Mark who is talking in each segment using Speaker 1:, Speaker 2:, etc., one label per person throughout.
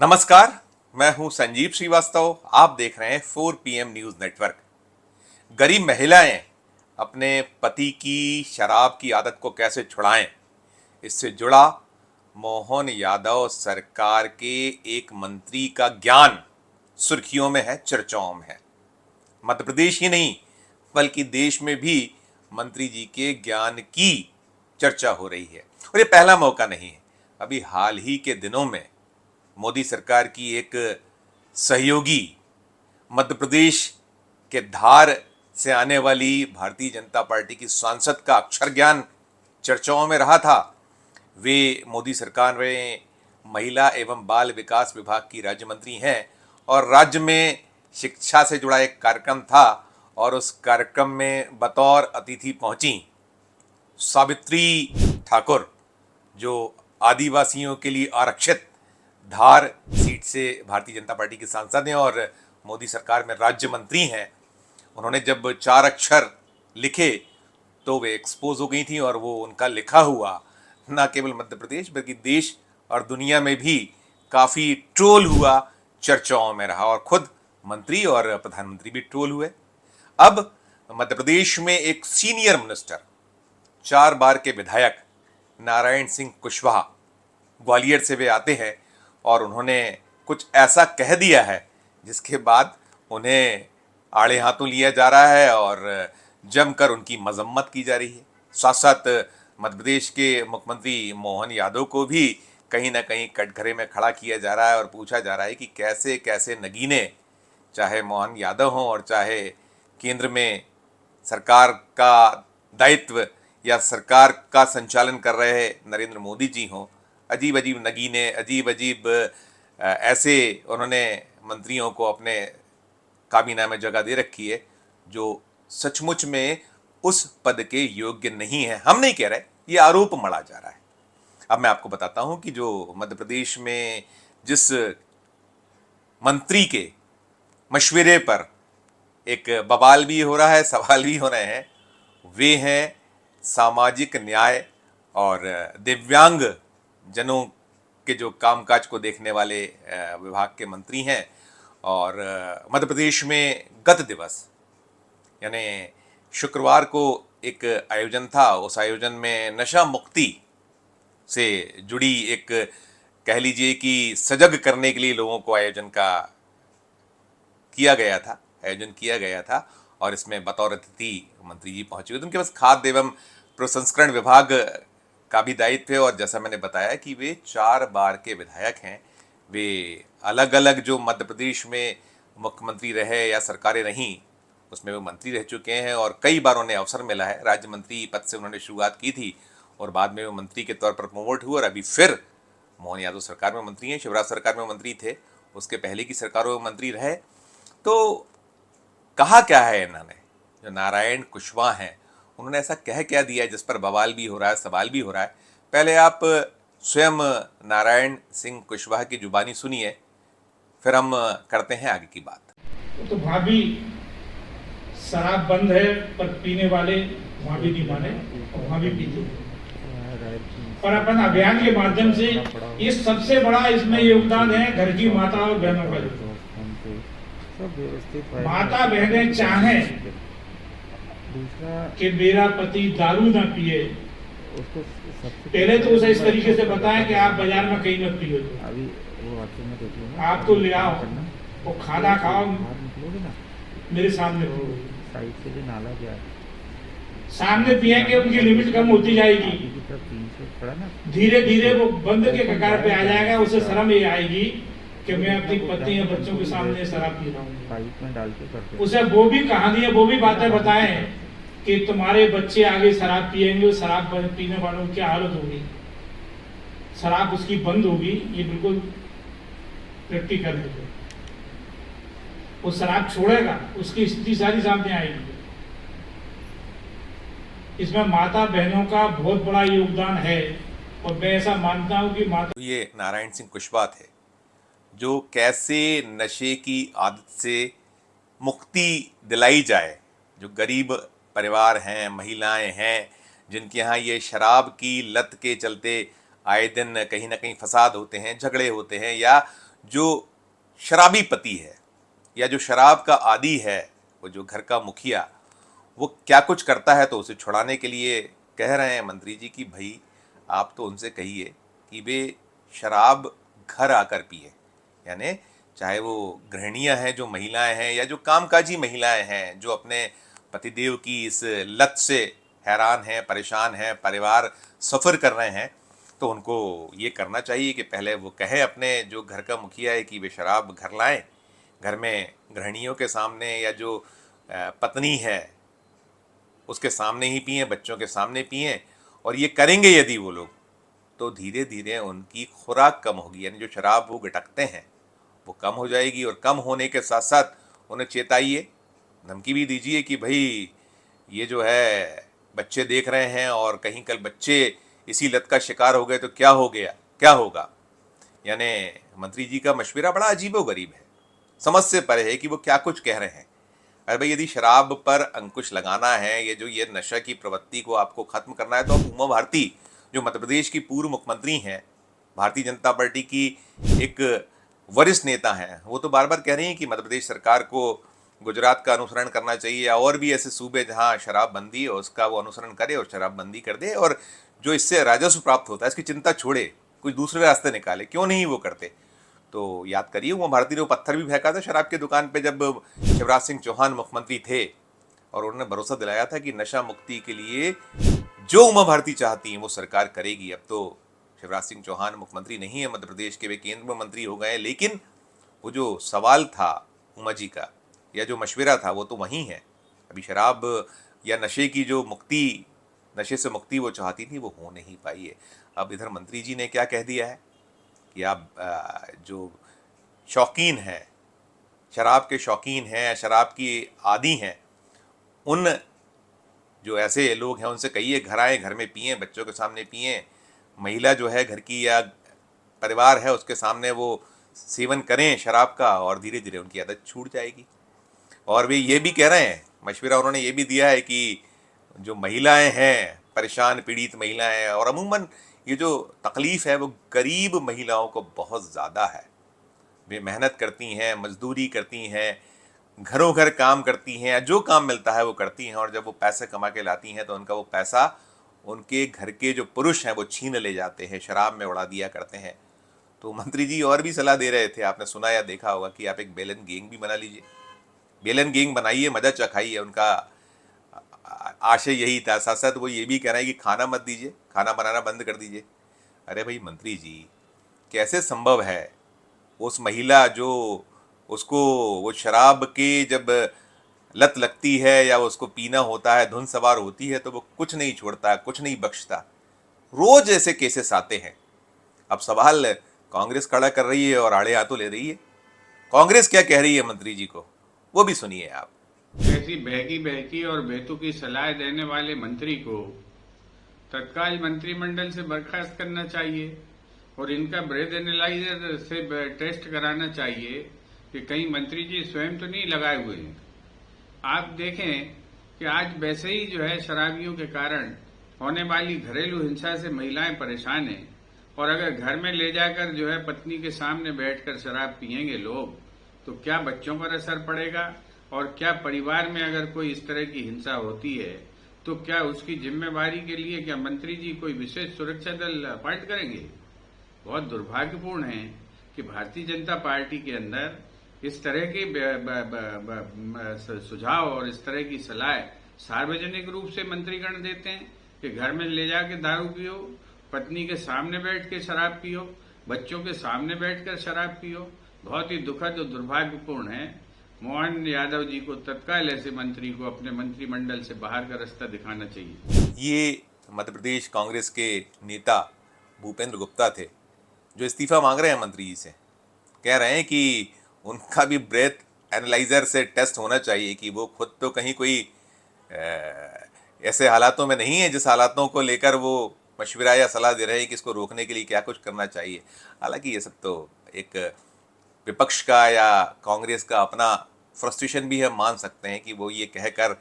Speaker 1: नमस्कार। मैं हूं संजीव श्रीवास्तव। आप देख रहे हैं 4 PM न्यूज नेटवर्क। गरीब महिलाएं अपने पति की शराब की आदत को कैसे छुड़ाएं, इससे जुड़ा मोहन यादव सरकार के एक मंत्री का ज्ञान सुर्खियों में है, चर्चाओं में है। मध्य प्रदेश ही नहीं बल्कि देश में भी मंत्री जी के ज्ञान की चर्चा हो रही है। और ये पहला मौका नहीं है। अभी हाल ही के दिनों में मोदी सरकार की एक सहयोगी मध्य प्रदेश के धार से आने वाली भारतीय जनता पार्टी की सांसद का अक्षर ज्ञान चर्चाओं में रहा था। वे मोदी सरकार में महिला एवं बाल विकास विभाग की राज्य मंत्री हैं और राज्य में शिक्षा से जुड़ा एक कार्यक्रम था और उस कार्यक्रम में बतौर अतिथि पहुंची सावित्री ठाकुर, जो आदिवासियों के लिए आरक्षित धार सीट से भारतीय जनता पार्टी के सांसद हैं और मोदी सरकार में राज्य मंत्री हैं। उन्होंने जब 4 अक्षर लिखे तो वे एक्सपोज हो गई थी और वो उनका लिखा हुआ न केवल मध्य प्रदेश बल्कि देश और दुनिया में भी काफ़ी ट्रोल हुआ, चर्चाओं में रहा और खुद मंत्री और प्रधानमंत्री भी ट्रोल हुए। अब मध्य प्रदेश में एक सीनियर मिनिस्टर, 4 बार के विधायक नारायण सिंह कुशवाहा, ग्वालियर से वे आते हैं और उन्होंने कुछ ऐसा कह दिया है जिसके बाद उन्हें आड़े हाथों लिया जा रहा है और जमकर उनकी मजम्मत की जा रही है। साथ साथ मध्य प्रदेश के मुख्यमंत्री मोहन यादव को भी कहीं ना कहीं कटघरे में खड़ा किया जा रहा है और पूछा जा रहा है कि कैसे कैसे नगीने, चाहे मोहन यादव हों और चाहे केंद्र में सरकार का दायित्व या सरकार का संचालन कर रहे नरेंद्र मोदी जी हों, अजीब अजीब नगीने, अजीब अजीब ऐसे उन्होंने मंत्रियों को अपने काबीना में जगह दे रखी है जो सचमुच में उस पद के योग्य नहीं है। हम नहीं कह रहे, ये आरोप मढ़ा जा रहा है। अब मैं आपको बताता हूं कि जो मध्य प्रदेश में जिस मंत्री के मशवरे पर एक बवाल भी हो रहा है, सवाल भी हो रहे हैं, वे हैं सामाजिक न्याय और दिव्यांग जनों के जो कामकाज को देखने वाले विभाग के मंत्री हैं। और मध्य प्रदेश में गत दिवस यानी शुक्रवार को एक आयोजन था। उस आयोजन में नशा मुक्ति से जुड़ी एक, कह लीजिए कि सजग करने के लिए लोगों को आयोजन किया गया था और इसमें बतौर अतिथि मंत्री जी पहुंचे हुए थे। उनके पास खाद्य एवं प्रसंस्करण विभाग का भी दायित्व है और जैसा मैंने बताया कि वे 4 बार के विधायक हैं। वे अलग अलग जो मध्य प्रदेश में मुख्यमंत्री रहे या सरकारें रहीं उसमें वो मंत्री रह चुके हैं और कई बार उन्हें अवसर मिला है। राज्य मंत्री पद से उन्होंने शुरुआत की थी और बाद में वो मंत्री के तौर पर प्रमोट हुए और अभी फिर मोहन यादव सरकार में मंत्री हैं। शिवराज सरकार में मंत्री थे, उसके पहले की सरकारों में मंत्री रहे। तो कहा क्या है इन्होंने, जो नारायण कुशवाहा हैं उन्होंने ऐसा कह क्या दिया है जिस पर बवाल भी हो रहा है, सवाल भी हो रहा है। पहले आप स्वयं नारायण सिंह कुशवाहा की जुबानी सुनिए, फिर हम करते हैं आगे की बात।
Speaker 2: तो भाभी शराब बंद है पर पीने वाले वहां भी नहीं माने और वहां भी पीते पर अपन अभियान के माध्यम से ये सबसे बड़ा इसमें योगदान है घर की माता और बहनों का। माता बहनें चाहें कि मेरा पति दारू ना पिए, पहले तो उसे इस तरीके से बताएं कि आप बाजार में कहीं मत पियो, आप तो ले आओ वो खाना खाओ मेरे सामने पियो। सामने पिएंगे उनकी लिमिट कम होती जाएगी, धीरे धीरे वो बंद के कगार पे आ जाएगा। उसे शर्म ये आएगी कि मैं अपनी पत्नी या बच्चों के सामने शराब पी रहा हूँ। उसे वो भी कहानियां, वो भी बातें बताएं कि तुम्हारे बच्चे आगे शराब पिएंगे, शराब पीने वालों की क्या हालत होगी, शराब उसकी बंद होगी। ये बिल्कुल प्रैक्टिकल है। वो शराब छोड़ेगा, उसकी स्थिति सारी सामने आएगी। इसमें माता बहनों का बहुत बड़ा योगदान है और मैं ऐसा मानता हूं कि माता।
Speaker 1: ये नारायण सिंह कुशवाहा थे जो कैसे नशे की आदत से मुक्ति दिलाई जाए। जो गरीब परिवार हैं, महिलाएं हैं, जिनके यहाँ ये शराब की लत के चलते आए दिन कहीं ना कहीं फसाद होते हैं, झगड़े होते हैं, या जो शराबी पति है या जो शराब का आदी है, वो जो घर का मुखिया, वो क्या कुछ करता है, तो उसे छुड़ाने के लिए कह रहे हैं मंत्री जी कि भाई आप तो उनसे कहिए कि वे शराब घर आकर पिए। यानी चाहे वो गृहिणियां हैं, जो महिलाएं हैं, या जो कामकाजी महिलाएं हैं जो अपने पतिदेव की इस लत से हैरान हैं, परेशान हैं, परिवार सफ़र कर रहे हैं, तो उनको ये करना चाहिए कि पहले वो कहें अपने जो घर का मुखिया है कि वे शराब घर लाएं, घर में गृहिणियों के सामने या जो पत्नी है उसके सामने ही पिएं, बच्चों के सामने पिएं। और ये करेंगे यदि वो लोग, तो धीरे धीरे उनकी खुराक कम होगी, यानी जो शराब वो गटकते हैं वो कम हो जाएगी। और कम होने के साथ साथ उन्हें चेताइए, धमकी भी दीजिए कि भाई ये जो है बच्चे देख रहे हैं और कहीं कल बच्चे इसी लत का शिकार हो गए तो क्या हो गया, क्या होगा। यानी मंत्री जी का मशवरा बड़ा अजीबोगरीब है, समझ से परे है कि वो क्या कुछ कह रहे हैं। अरे भाई, यदि शराब पर अंकुश लगाना है, ये नशा की प्रवृत्ति को आपको खत्म करना है, तो आप उमा भारती जो मध्य प्रदेश की पूर्व मुख्यमंत्री हैं, भारतीय जनता पार्टी की एक वरिष्ठ नेता हैं, वो तो बार बार कह रही हैं कि मध्य प्रदेश सरकार को गुजरात का अनुसरण करना चाहिए, और भी ऐसे सूबे जहां शराबबंदी है उसका वो अनुसरण करे और शराबबंदी कर दे, और जो इससे राजस्व प्राप्त होता है इसकी चिंता छोड़े, कुछ दूसरे रास्ते निकाले। क्यों नहीं वो करते? तो याद करिए, उमा भारती ने वो पत्थर भी फेंका था शराब की दुकान पे जब शिवराज सिंह चौहान मुख्यमंत्री थे, और उन्होंने भरोसा दिलाया था कि नशा मुक्ति के लिए जो उमा भारती चाहती हैं वो सरकार करेगी। अब तो शिवराज सिंह चौहान मुख्यमंत्री नहीं है मध्य प्रदेश के, वे केंद्र में मंत्री हो गए, लेकिन वो जो सवाल था उमा जी का या जो मशवरा था वो तो वहीं है। अभी शराब या नशे की जो मुक्ति, नशे से मुक्ति वो चाहती थी, वो हो नहीं पाई है। अब इधर मंत्री जी ने क्या कह दिया है कि आप जो शौकीन हैं, शराब के शौकीन हैं, शराब की आदी हैं, उन जो ऐसे लोग हैं उनसे कहिए घर आए, घर में पिएं, बच्चों के सामने पिएं। महिला जो है घर की या परिवार है उसके सामने वो सेवन करें शराब का, और धीरे धीरे उनकी आदत छूट जाएगी। और वे ये भी कह रहे हैं, मशवरा उन्होंने ये भी दिया है कि जो महिलाएं हैं, परेशान पीड़ित महिलाएं, और अमूमन ये जो तकलीफ़ है वो गरीब महिलाओं को बहुत ज़्यादा है। वे मेहनत करती हैं, मजदूरी करती हैं, घरों घर काम करती हैं, जो काम मिलता है वो करती हैं, और जब वो पैसे कमा के लाती हैं तो उनका वो पैसा उनके घर के जो पुरुष हैं वो छीन ले जाते हैं, शराब में उड़ा दिया करते हैं। तो मंत्री जी और भी सलाह दे रहे थे, आपने सुना या देखा होगा कि आप एक बेलन गैंग भी बना लीजिए, बेलन गैंग बनाइए, मजा चखाइए। उनका आशय यही था। साथ साथ वो ये भी कह रहे हैं कि खाना मत दीजिए, खाना बनाना बंद कर दीजिए। अरे भाई मंत्री जी, कैसे संभव है उस महिला जो उसको वो शराब के जब लत लगती है या उसको पीना होता है, धुन सवार होती है, तो वो कुछ नहीं छोड़ता, कुछ नहीं बख्शता। रोज ऐसे केसेस आते हैं। अब सवाल कांग्रेस खड़ा कर रही है और आड़े हाथों ले रही है। कांग्रेस क्या कह रही है मंत्री जी को, वो भी सुनिए आप।
Speaker 3: ऐसी बहकी बहकी और बेतुकी सलाह देने वाले मंत्री को तत्काल मंत्रिमंडल से बर्खास्त करना चाहिए और इनका ब्रेथ एनालाइजर से टेस्ट कराना चाहिए कि कहीं मंत्री जी स्वयं तो नहीं लगाए हुए हैं। आप देखें कि आज वैसे ही जो है शराबियों के कारण होने वाली घरेलू हिंसा से महिलाएं परेशान हैं, और अगर घर में ले जाकर जो है पत्नी के सामने बैठकर शराब पिएंगे लोग, तो क्या बच्चों पर असर पड़ेगा, और क्या परिवार में अगर कोई इस तरह की हिंसा होती है तो क्या उसकी जिम्मेवारी के लिए क्या मंत्री जी कोई विशेष सुरक्षा दल अपॉइंट करेंगे? बहुत दुर्भाग्यपूर्ण है कि भारतीय जनता पार्टी के अंदर इस तरह के सुझाव और इस तरह की सलाह सार्वजनिक रूप से मंत्रीगण देते हैं कि घर में ले जाके दारू पियो, पत्नी के सामने बैठ के शराब पियो, बच्चों के सामने बैठकर शराब पियो। बहुत ही दुखद और दुर्भाग्यपूर्ण है। मोहन यादव जी को तत्काल ऐसे मंत्री को अपने मंत्रिमंडल से बाहर का रास्ता दिखाना चाहिए।
Speaker 1: ये मध्य प्रदेश कांग्रेस के नेता भूपेंद्र गुप्ता थे, जो इस्तीफा मांग रहे हैं मंत्री जी से। कह रहे हैं कि उनका भी ब्रेथ एनालाइजर से टेस्ट होना चाहिए कि वो खुद तो कहीं कोई ऐसे हालातों में नहीं है जिस हालातों को लेकर वो मशवरा या सलाह दे रहे हैं कि इसको रोकने के लिए क्या कुछ करना चाहिए। हालांकि ये सब तो एक विपक्ष का या कांग्रेस का अपना फ्रस्ट्रेशन भी है, मान सकते हैं कि वो ये कहकर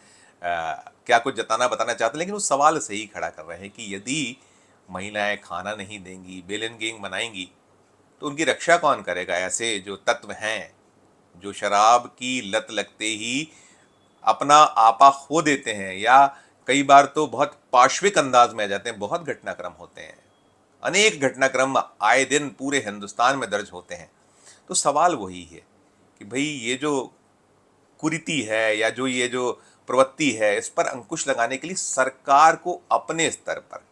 Speaker 1: क्या कुछ जताना बताना चाहते हैं, लेकिन वो सवाल सही खड़ा कर रहे हैं कि यदि महिलाएं खाना नहीं देंगी, बेलन गैंग बनाएंगी, तो उनकी रक्षा कौन करेगा? ऐसे जो तत्व हैं जो शराब की लत लगते ही अपना आपा खो देते हैं या कई बार तो बहुत पाशविक अंदाज में आ जाते हैं। बहुत घटनाक्रम होते हैं, अनेक घटनाक्रम आए दिन पूरे हिंदुस्तान में दर्ज होते हैं। तो सवाल वही है कि भाई ये जो कुरीति है या जो ये जो प्रवृत्ति है, इस पर अंकुश लगाने के लिए सरकार को अपने स्तर पर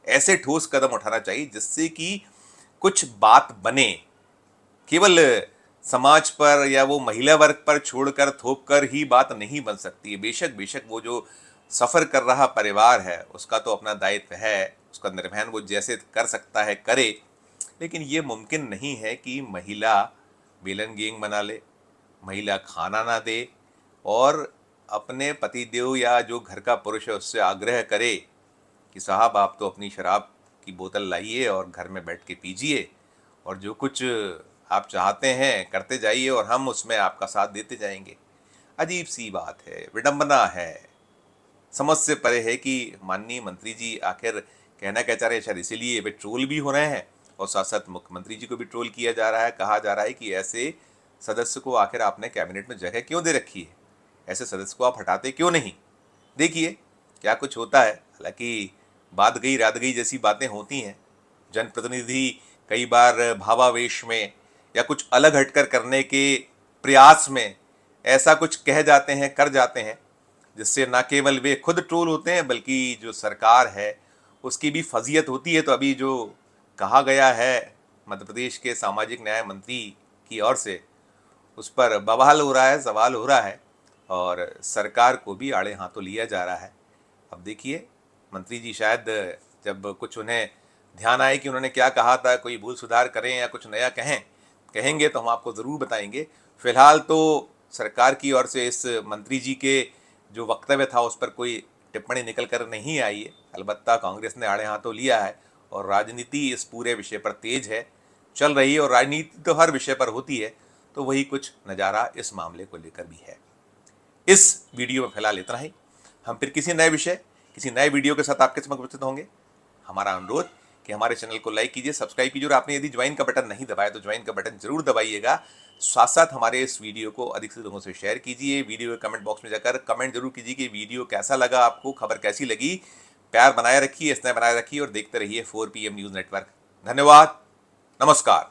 Speaker 1: ऐसे ठोस कदम उठाना चाहिए जिससे कि कुछ बात बने। केवल समाज पर या वो महिला वर्ग पर छोड़कर थोप कर ही बात नहीं बन सकती है। बेशक वो जो सफ़र कर रहा परिवार है उसका तो अपना दायित्व है, उसका निर्वहन वो जैसे कर सकता है करे, लेकिन ये मुमकिन नहीं है कि महिला बेलन गैंग बना ले, महिला खाना ना दे और अपने पतिदेव या जो घर का पुरुष है उससे आग्रह करे कि साहब आप तो अपनी शराब की बोतल लाइए और घर में बैठ के पीजिए और जो कुछ आप चाहते हैं करते जाइए और हम उसमें आपका साथ देते जाएंगे। अजीब सी बात है, विडंबना है, समझ से परे है कि माननीय मंत्री जी आखिर कहना क्या चाह रहे हैं। शायद इसीलिए वे ट्रोल भी हो रहे हैं और साथ साथ मुख्यमंत्री जी को भी ट्रोल किया जा रहा है। कहा जा रहा है कि ऐसे सदस्य को आखिर आपने कैबिनेट में जगह क्यों दे रखी है, ऐसे सदस्य को आप हटाते क्यों नहीं। देखिए क्या कुछ होता है। हालांकि बात गई रात गई जैसी बातें होती हैं। जनप्रतिनिधि कई बार भावावेश में या कुछ अलग हटकर करने के प्रयास में ऐसा कुछ कह जाते हैं, कर जाते हैं, जिससे ना केवल वे खुद ट्रोल होते हैं बल्कि जो सरकार है उसकी भी फजीयत होती है। तो अभी जो कहा गया है मध्य प्रदेश के सामाजिक न्याय मंत्री की ओर से, उस पर बवाल हो रहा है, सवाल हो रहा है और सरकार को भी आड़े हाथों लिया जा रहा है। अब देखिए मंत्री जी शायद जब कुछ उन्हें ध्यान आए कि उन्होंने क्या कहा था, कोई भूल सुधार करें या कुछ नया कहेंगे तो हम आपको ज़रूर बताएंगे। फिलहाल तो सरकार की ओर से इस मंत्री जी के जो वक्तव्य था उस पर कोई टिप्पणी निकल कर नहीं आई है। अलबत्ता कांग्रेस ने आड़े हाथों लिया है और राजनीति इस पूरे विषय पर तेज है, चल रही है और राजनीति तो हर विषय पर होती है, तो वही कुछ नज़ारा इस मामले को लेकर भी है। इस वीडियो में फिलहाल इतना ही। हम फिर किसी नए विषय किसी नए वीडियो के साथ आपके समक्ष उपस्थित होंगे। हमारा अनुरोध कि हमारे चैनल को लाइक कीजिए, सब्सक्राइब कीजिए और आपने यदि ज्वाइन का बटन नहीं दबाया तो ज्वाइन का बटन जरूर दबाइएगा। साथ साथ हमारे इस वीडियो को अधिक से लोगों से शेयर कीजिए। वीडियो के कमेंट बॉक्स में जाकर कमेंट जरूर कीजिए कि वीडियो कैसा लगा आपको, खबर कैसी लगी। प्यार बनाए रखिए, स्नेह बनाए रखिए और देखते रहिए 4PM न्यूज़ नेटवर्क। धन्यवाद, नमस्कार।